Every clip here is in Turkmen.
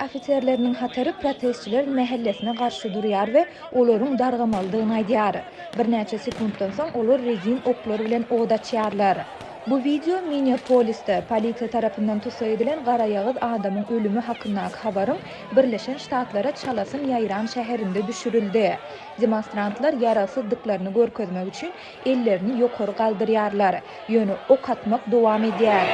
ofitserlerinin hatary protestçiler mahallesine garşy durýar we olaryň dargamalydygyny aýdýar. Bir näçe sekunddan soň olar rezin oklar bilen odaçýarlar. Bu video Minneapolis'te polisiýa tarapyndan tutsak edilen gara ýagyz adamyň ölümü hakkyndaky habaryň Birleşen Ştatlara çalasyn ýaýran şäherinde düşürildi. Demonstrantlar ýarasızlyklaryny görkezmek üçin ellerini ýokary galdyrýarlar. Ýöne ok atmak dowam edýär.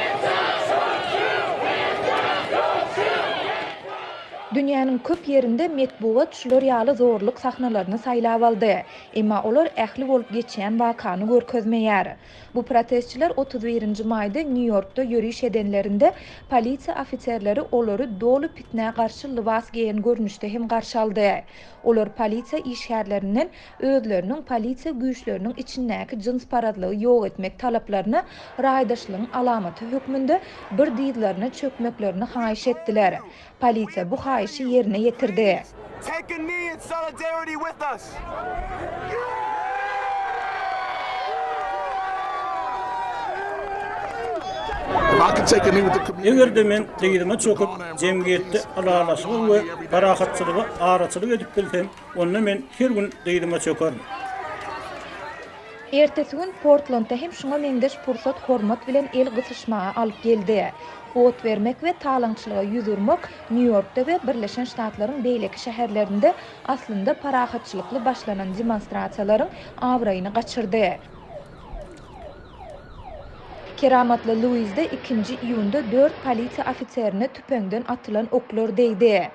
Dünýäniň köp ýerinde metbuat şular ýaly zorluk sahnalaryny saýlap aldy. Emma olar ähli bolup geçýän wakany görkezmeýär. Bu protestçiler 31-nji maýda New Yorkda ýörüş edenlerinde polisiýa ofitserleri olary dolu pitnä garşy libas giyen görnüşde hem garşy aldy. Olar polisiýa işgärlerinden özleriniň polisiýa güýçleriniň içindäki jins paradlygy ýok etmek talaplaryny raýdaşlygyň alamaty hökmünde bir diýdlerini çökmeklerini haýyş etdiler. Polisiýa bu haýyşy ýerine ýetirdi. Take a knee in solidarity with us. Eger de men teýdime çöküp jemgyýetde alalaşygy we parahatçylygy araçylyk edip bilsem, onda men her gün teýdime çökerim. Ertesi gün Portlandda hem şuňa meňdeş pursat hormat bilen el gysyşmagy alyp geldi. Ot vermek we talaňçylyga ýüzürmek New Yorkda we Birleşen Ştatlaryň beýleki şäherlerinde aslynda parahatçylykly başlanan demonstrasiýalaryň awraýyny gaçyrdy. Keramatly Louis'de 2-nji iýunda 4 polisiýa ofitserine tüpeňden atylan oklar değdi.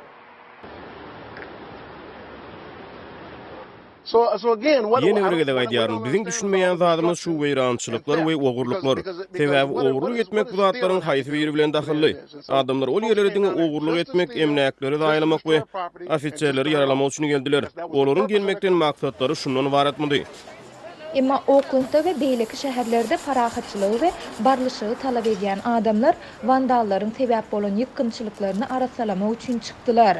Yeni öregede gaýdýaryn biziň düşünmeýän zadymyz şu weýrançylyklar we ogurluklar. Sebäbi ogurluk etmek bu zatlaryň haýsy biri bilen dahilli. Adamlar ol ýerlerde ogurluk etmek, emnäkleri daýlamak we ofitserleri ýaralamak üçin geldiler. Olaryň gelmekden maksatlary şundan ibaretmidi. Emma Oakland'da ve beýleki şäherlerde parahatçylygy we barlyşygy talap edýän adamlar vandallaryň sebäp bolan ýykynçylyklaryny arasalamak üçin çykdylar.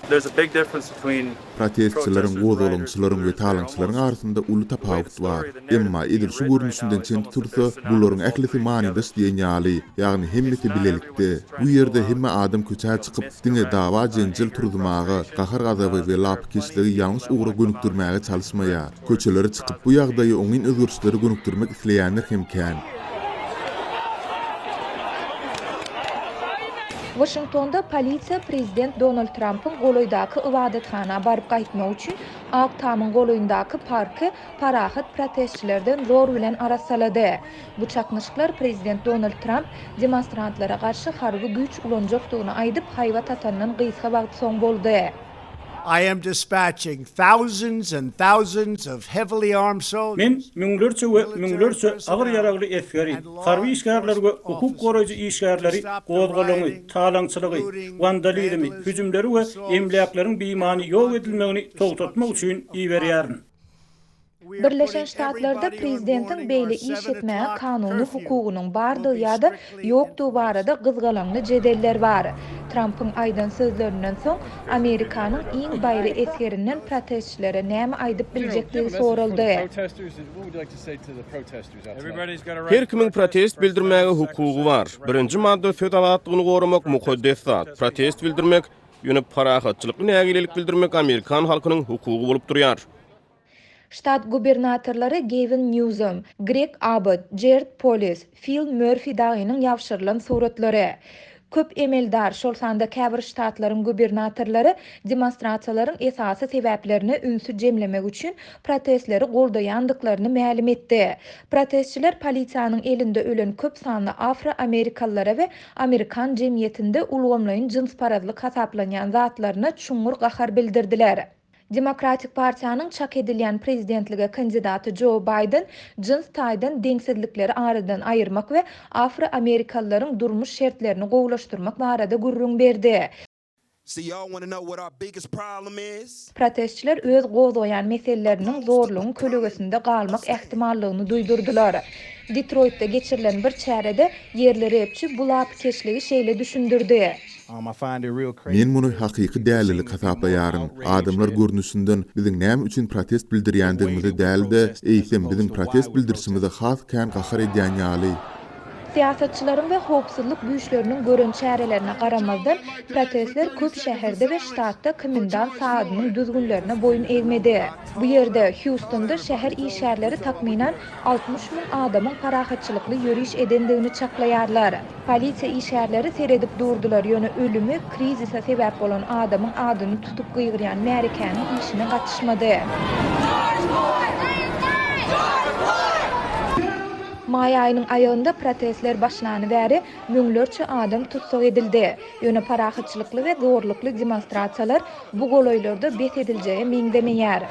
There's a big difference between Protestçilerin, gozolumçylaryň we talaňçylaryň arasynda uly tapawut bar. Emma edil şu görnüşinden çenki tursa, bularyň ählisi manydaş diýen ýaly, ýagny hemmeti bilelikde. Bu ýerde hemme adam köçä çykyp diňe dawa jenjil turdumagy, gahar gazaby we lapkeşligi ýalňyş ugra gönükdirmäge çalyşmaýar. Köçelere çykyp bu ýagdaýy oňyn özgürçleri gönükdirmek isleýänler hem kän. Washingtonda polisiýa prezident Donald Trump'ın goloýdaky ibadetkana baryp gaýtmak üçin Ak Tamyň goloýundaky parky parahat protestçilerden zor bilen arasalady. Bu çaknyşyklar prezident Donald Trump demonstrantlara garşy harby güýç ulanjakdygyny aýdyp haýwat atandan gysga bagty soň boldy. I am dispatching thousands and thousands of heavily armed soldiers. Men müňlerçe we müňlerçe agyr ýaragly esgeri, harby işgärler we hukuk goraýjy işgärleri, gozgalagy, talaňçylygy, vandalizmi, hüjümleri we emläklaryň beýmany ýok edilmegini togtatmak üçin iýberýärdi. Birleşen Ştatlarda prezidentin beýle iş etmäge kanuny hukugunyň bardygy ýa-da ýokdugy barada gyzgalanly jedeller bar. Trump'ın aýdan sözlerinden soň Amerikanyň iň baýry eskerinden protestçilere näme aýdyp biljekdigi soruldy. Her kimiň protest bildirmäge hukugy bar. Birinji madda söz azatlygyny goramak mukaddes zat. Protest bildirmek, ýöne parahatçylyk nägilelik bildirmek Amerikan halkynyň hukugy bolup durýar. Ştat gubernatorlary Gavin Newsom, Greg Abbott, Jared Polis, Phil Murphy dagynyň ýapşyrylan suratlary. Köp emeldar şol sanda käbir ştatlaryň gubernatorlary demonstrasiýalaryň esasy sebäplerini ünsü jemlemek üçin protestleri goldaýandyklaryny ma'lum etdi. Protestçiler polisiýanyň elinde ölen köp sanly Afro-Amerikalylara we Amerikan jemgyýetinde ulgamlaýyn jins paradlyk hasaplanýan zatlaryna çuňur gahar bildirdiler. Demokratik Partiýanyň çak edilýän prezidentlige kandidaty Joe Biden jins taýdan deňsizlikleri aradan aýyrmak we Afro-Amerikalylaryň durmuş şertlerini gowlaşdyrmak barada gurrun berdi. Protestçiler öz gozaýan meseleleriniň zorlugyny kölegesinde galmak ähtimallygyny duýdurdular. Detroit'te geçirilen bir çärede yerleri hepçi bu lapkeşligi şeýle düşündirdi. Men muny hakyky dälilik hasaplaýaryn. Adamlar görnüşinden biziň näme üçin protest bildirýändigimizi däl de, eýsem biziň protest bildirişimize has kän gahar edýän ýaly. Siyasatçıların ve howpsuzlyk güýçleriniň görün çärelerine garamazdan protestler köp şäherde we ştatda komendant saatynyň düzgünlerine boyun egmedi. Bu ýerde Houstonda şäher işgärleri takminan 60 000 adamyň parahatçylykly ýörüş edendigini çaklaýarlar. Polisiýa işgärleri seredip durdular ýöne ölümi, krizise sebäp bolan adamyň adyny tutup gygyrýan Merikanyň işine gatnaşmady. May ayının ayında protestler başlanı bäri müňlerçe adam tutsak edildi. Ýöne parahatçylykly we gorlukly demonstrasiýalar bu golaýlarda bet ediljeği meňdemeýär.